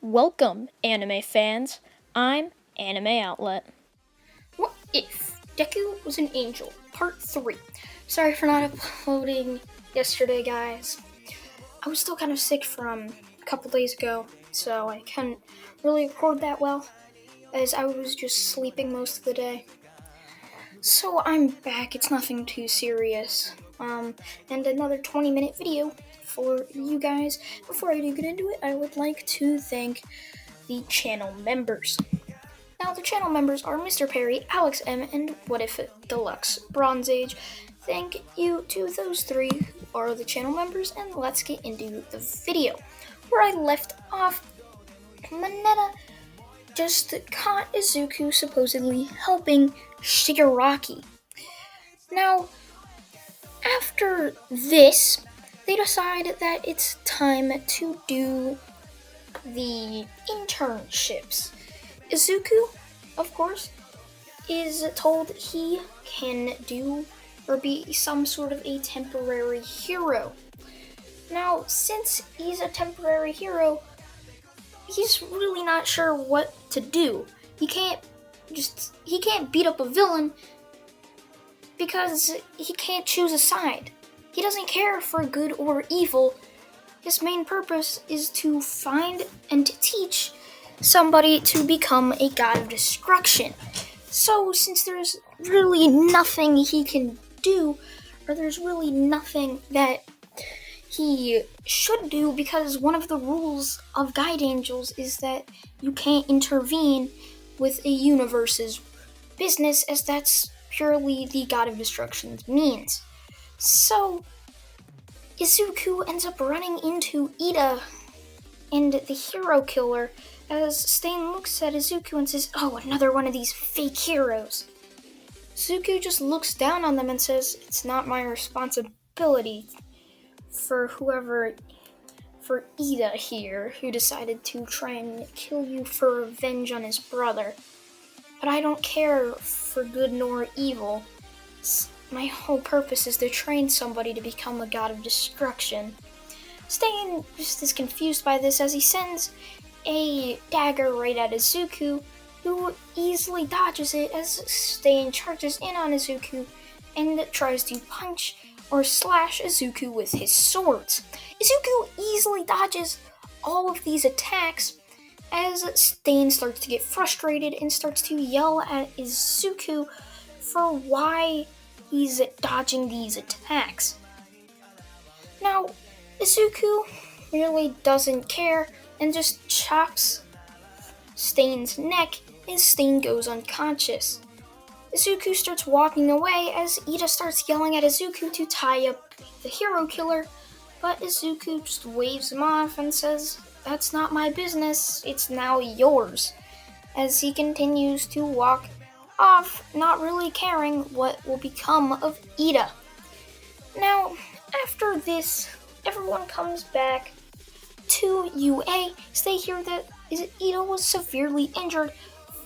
Welcome, anime fans. I'm Anime Outlet. What if Deku was an angel? Part 3. Sorry for not uploading yesterday, guys. I was still kind of sick from a couple days ago, so I couldn't really record that well, as I was just sleeping most of the day. So I'm back, it's nothing too serious. And another 20-minute video for you guys. Before I do get into it, I would like to thank the channel members. Now, the channel members are Mr. Perry, Alex M, and What If Deluxe Bronze Age. Thank you to those three who are the channel members, and let's get into the video. Where I left off, Mineta just caught Izuku supposedly helping Shigaraki. Now, after this, they decide that it's time to do the internships. Izuku, of course, is told he can do or be some sort of a temporary hero. Now, since he's a temporary hero, he's really not sure what to do. He can't beat up a villain because he can't choose a side. He doesn't care for good or evil. His main purpose is to find and to teach somebody to become a god of destruction. So since there's really nothing he can do, or there's really nothing that he should do, because one of the rules of guide angels is that you can't intervene with a universe's business, as that's purely the god of destruction's means. So Izuku ends up running into Ida and the hero killer, as Stain looks at Izuku and says, "Oh, another one of these fake heroes." Izuku just looks down on them and says, "It's not my responsibility for Ida here, who decided to try and kill you for revenge on his brother. But I don't care for good nor evil. My whole purpose is to train somebody to become a god of destruction." Stain just is confused by this, as he sends a dagger right at Izuku, who easily dodges it as Stain charges in on Izuku and tries to punch or slash Izuku with his swords. Izuku easily dodges all of these attacks as Stain starts to get frustrated and starts to yell at Izuku for why he's dodging these attacks. Now, Izuku really doesn't care and just chops Stain's neck as Stain goes unconscious. Izuku starts walking away as Ida starts yelling at Izuku to tie up the hero killer, but Izuku just waves him off and says, "That's not my business, it's now yours," as he continues to walk off, not really caring what will become of Ida. Now, after this, everyone comes back to UA as they hear that Ida was severely injured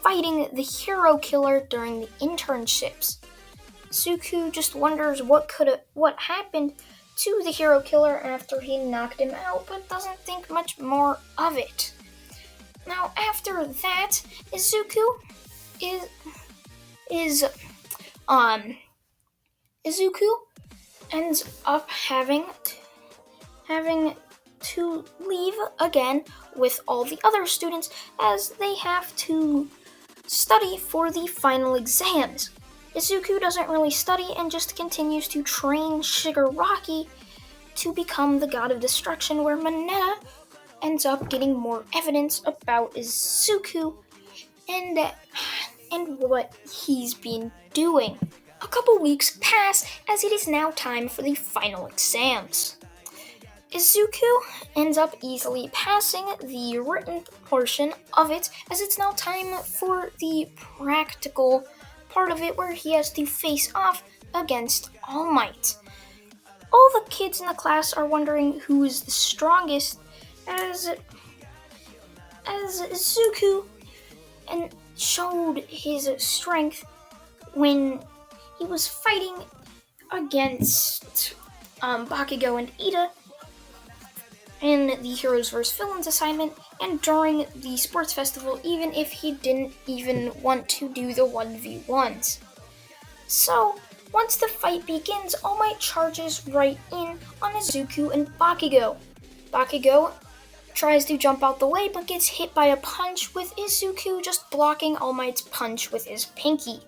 fighting the hero killer during the internships. Izuku just wonders what happened to the hero killer after he knocked him out, but doesn't think much more of it. Now, after that, Izuku ends up having to leave again with all the other students, as they have to study for the final exams. Izuku doesn't really study and just continues to train Shigaraki to become the god of destruction, where Mineta ends up getting more evidence about Izuku and what he's been doing. A couple weeks pass as it is now time for the final exams. Izuku ends up easily passing the written portion of it, as it's now time for the practical part of it, where he has to face off against All Might. All the kids in the class are wondering who is the strongest, as Izuku and showed his strength when he was fighting against Bakugo and Ida in the Heroes vs. Villains assignment and during the sports festival, even if he didn't even want to do the 1v1s. So, once the fight begins, All Might charges right in on Izuku and Bakugo. Bakugo tries to jump out the way but gets hit by a punch, with Izuku just blocking All Might's punch with his pinky.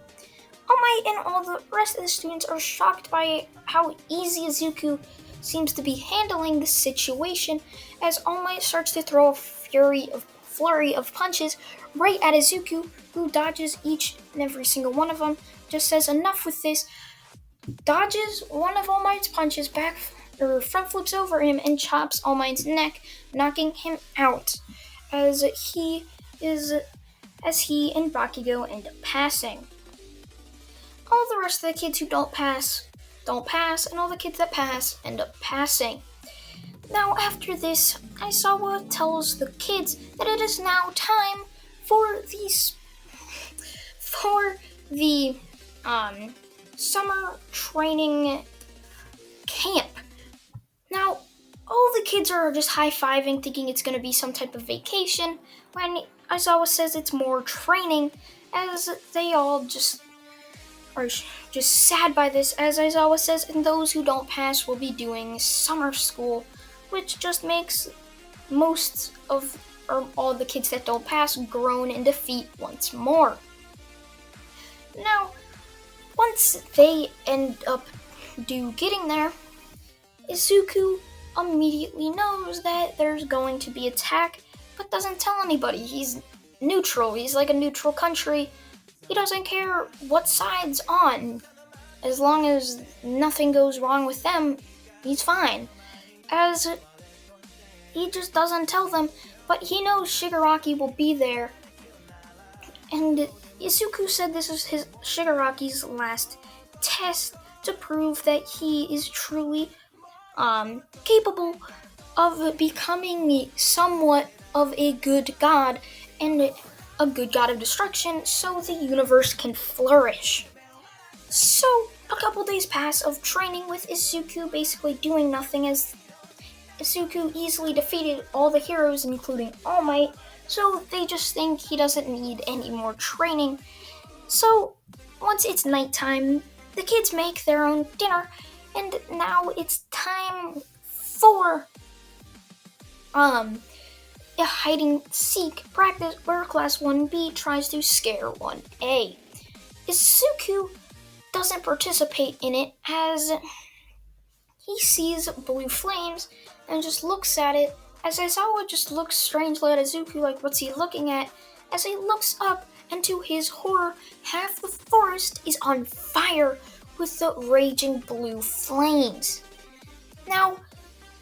All Might and all the rest of the students are shocked by how easy Izuku seems to be handling the situation, as All Might starts to throw a flurry of punches right at Izuku, who dodges each and every single one of them, just says enough with this, dodges one of All Might's punches back or front flips over him and chops All Might's neck, knocking him out as he and Bakugo end up passing. All the rest of the kids who don't pass, and all the kids that pass end up passing. Now after this, Aizawa tells the kids that it is now time for the summer training camp. Now, all the kids are just high-fiving, thinking it's going to be some type of vacation, when Aizawa says it's more training, as they all just are just sad by this, as Aizawa says, and those who don't pass will be doing summer school, which just makes most of or all the kids that don't pass groan in defeat once more. Now, once they end up getting there, Izuku immediately knows that there's going to be attack, but doesn't tell anybody. He's neutral. He's like a neutral country. He doesn't care what side's on. As long as nothing goes wrong with them, he's fine. As he just doesn't tell them, but he knows Shigaraki will be there. And Izuku said this is Shigaraki's last test to prove that he is truly capable of becoming somewhat of a good god and a good god of destruction, so the universe can flourish. So, a couple days pass of training with Izuku basically doing nothing, as Izuku easily defeated all the heroes, including All Might, so they just think he doesn't need any more training. So, once it's nighttime, the kids make their own dinner, and now it's time for a hide-and-seek practice where Class 1B tries to scare 1A. Izuku doesn't participate in it, as he sees blue flames and just looks at it, as Aizawa just looks strangely at Izuku like, what's he looking at? As he looks up, and to his horror, half the forest is on fire with the raging blue flames. Now,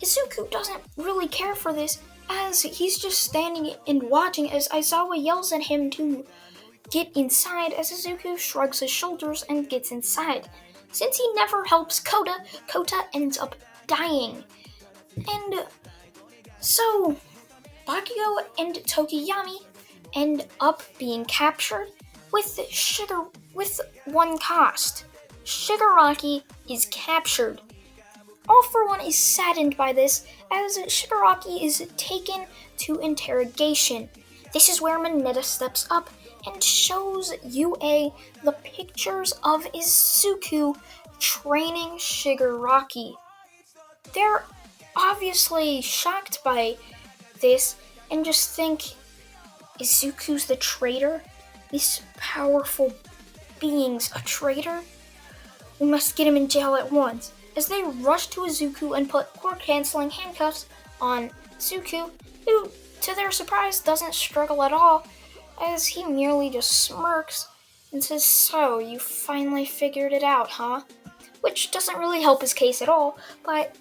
Izuku doesn't really care for this, as he's just standing and watching as Aizawa yells at him to get inside, as Izuku shrugs his shoulders and gets inside. Since he never helps Kota ends up dying. And so, Bakugo and Tokiyami end up being captured with one cost. Shigaraki is captured. All for One is saddened by this, as Shigaraki is taken to interrogation. This is where Mineta steps up and shows UA the pictures of Izuku training Shigaraki. They're obviously shocked by this and just think, Izuku's the traitor? This powerful being's a traitor? We must get him in jail at once. As they rush to Izuku and put cord-canceling handcuffs on Izuku, who, to their surprise, doesn't struggle at all, as he merely just smirks and says, "So, you finally figured it out, huh?" Which doesn't really help his case at all, but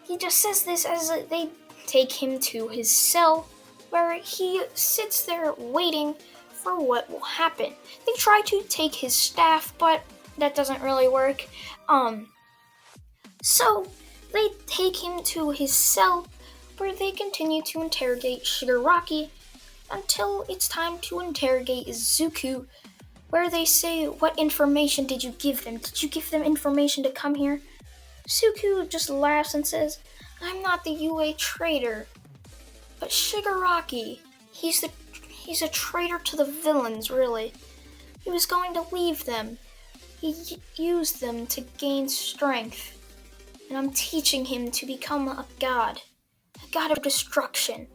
he just says this as they take him to his cell, where he sits there waiting for what will happen. They try to take his staff, but that doesn't really work. So they take him to his cell, where they continue to interrogate Shigaraki until it's time to interrogate Izuku, where they say, "What information did you give them? Did you give them information to come here?" Izuku just laughs and says, I'm not the UA traitor, but Shigaraki, he's a traitor to the villains, really. He was going to leave them. He used them to gain strength. And I'm teaching him to become a god of destruction.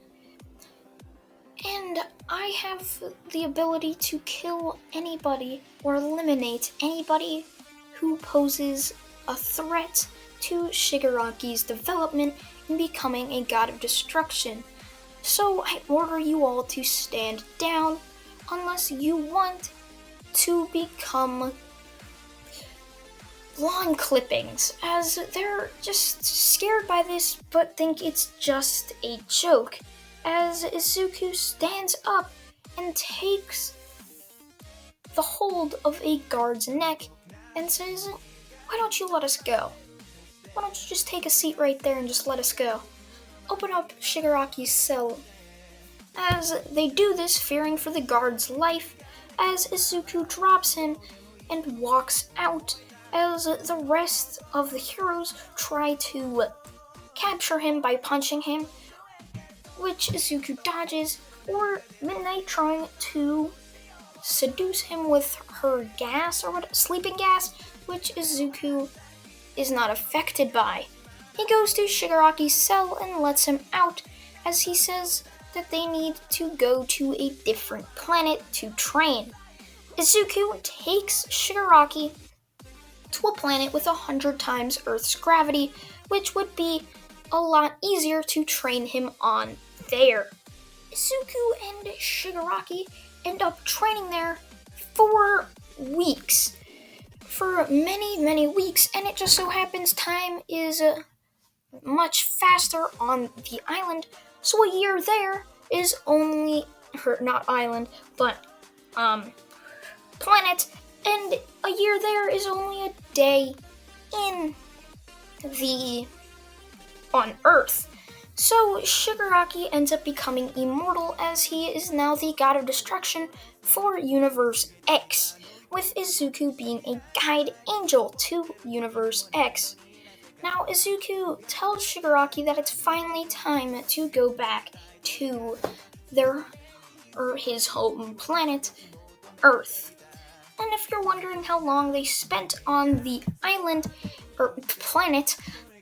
And I have the ability to kill anybody or eliminate anybody who poses a threat to Shigaraki's development in becoming a god of destruction. So I order you all to stand down unless you want to become lawn clippings, as they're just scared by this but think it's just a joke, as Izuku stands up and takes the hold of a guard's neck and says, "Why don't you let us go? Why don't you just take a seat right there and just let us go? Open up Shigaraki's cell." As they do this, fearing for the guard's life, as Izuku drops him and walks out, as the rest of the heroes try to capture him by punching him, which Izuku dodges, or Midnight trying to seduce him with her gas, or what, sleeping gas, which Izuku is not affected by. He goes to Shigaraki's cell and lets him out, as he says that they need to go to a different planet to train. Izuku takes Shigaraki to a planet with 100 times Earth's gravity, which would be a lot easier to train him on there. Izuku and Shigaraki end up training there for weeks. For many weeks, and it just so happens time is much faster on the island, so a year there is only, not island, but planet, and a year there is only a day on Earth. So Shigaraki ends up becoming immortal, as he is now the god of destruction for Universe X, with Izuku being a guide angel to Universe X. Now Izuku tells Shigaraki that it's finally time to go back to his home planet, Earth. And if you're wondering how long they spent on the island, or planet,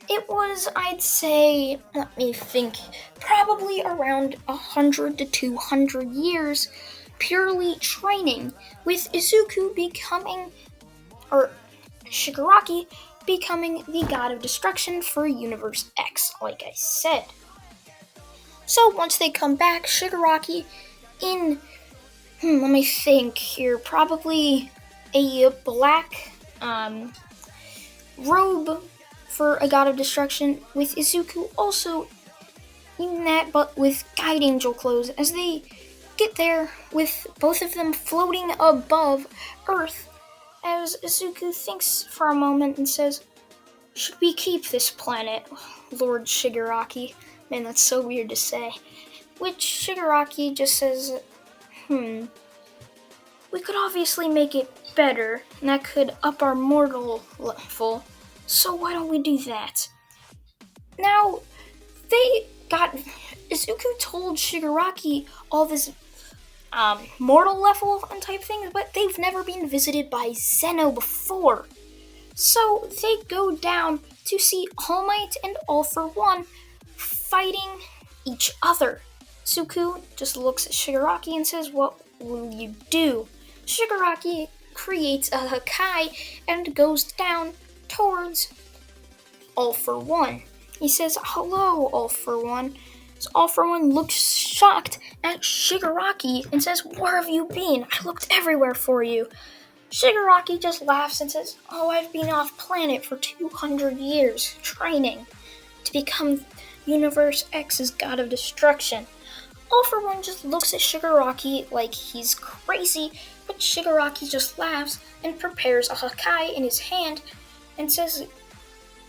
it was, I'd say, let me think, probably around 100 to 200 years purely training, with Shigaraki becoming the god of destruction for Universe X, like I said. So once they come back, Shigaraki in, let me think here, probably a black robe for a god of destruction, with Izuku also in that, but with guide angel clothes, as they get there with both of them floating above Earth, as Izuku thinks for a moment and says, "Should we keep this planet, Lord Shigaraki?" Man, that's so weird to say. Which Shigaraki just says, we could obviously make it better, and that could up our mortal level, so why don't we do that? Now, Izuku told Shigaraki all this mortal level and type things, but they've never been visited by Zeno before. So they go down to see All Might and All for One fighting each other. Izuku just looks at Shigaraki and says, "What will you do?" Shigaraki creates a Hakai and goes down towards All for One. He says, "Hello, All for One." So All for One looks shocked at Shigaraki and says, "Where have you been? I looked everywhere for you." Shigaraki just laughs and says, "Oh, I've been off planet for 200 years, training to become Universe X's god of destruction." All for One just looks at Shigaraki like he's crazy, but Shigaraki just laughs and prepares a Hakai in his hand and says,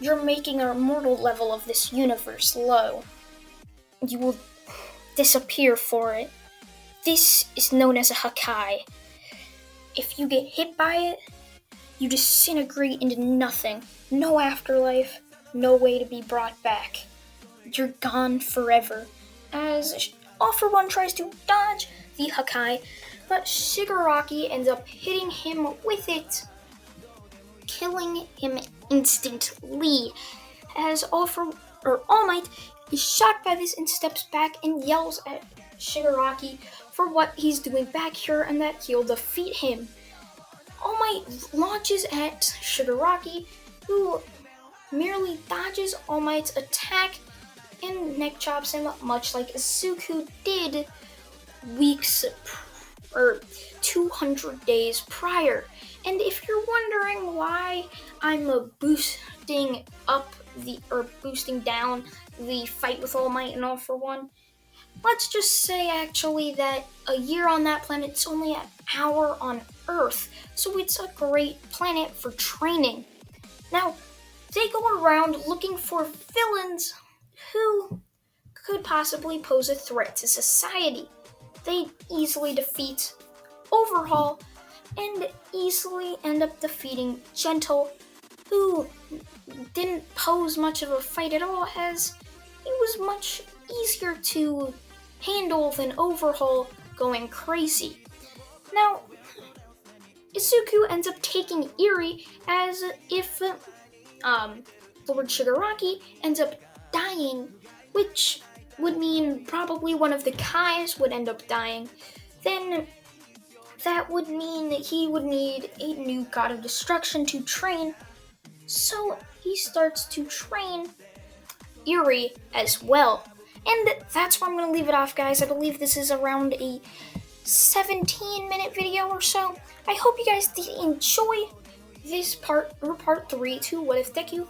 "You're making our mortal level of this universe low. You will disappear for it. This is known as a Hakai. If you get hit by it, you disintegrate into nothing. No afterlife, no way to be brought back." you're gone forever. As All For One tries to dodge the Hakai, but Shigaraki ends up hitting him with it, killing him instantly. As All Might is shocked by this and steps back and yells at Shigaraki for what he's doing back here and that he'll defeat him. All Might launches at Shigaraki, who merely dodges All Might's attack and neck chops him, much like Izuku did weeks or 200 days prior. And if you're wondering why I'm boosting down the fight with All Might and All For One, let's just say actually that a year on that planet is only an hour on Earth, so it's a great planet for training. Now, they go around looking for villains who could possibly pose a threat to society. They easily defeat Overhaul and easily end up defeating Gentle, who didn't pose much of a fight at all, as he was much easier to handle than Overhaul going crazy. Now, Izuku ends up taking Eri, as if Lord Shigaraki ends up dying, which would mean probably one of the Kais would end up dying. Then that would mean that he would need a new god of destruction to train. So he starts to train Eri as well. And that's where I'm going to leave it off, guys. I believe this is around a 17-minute video or so. I hope you guys did enjoy this part 3 to What If Deku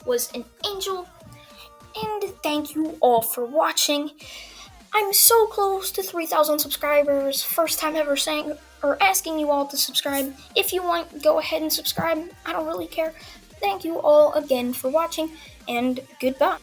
Was an Angel. And thank you all for watching. I'm so close to 3,000 subscribers. First time ever asking you all to subscribe. If you want, go ahead and subscribe. I don't really care. Thank you all again for watching, and goodbye.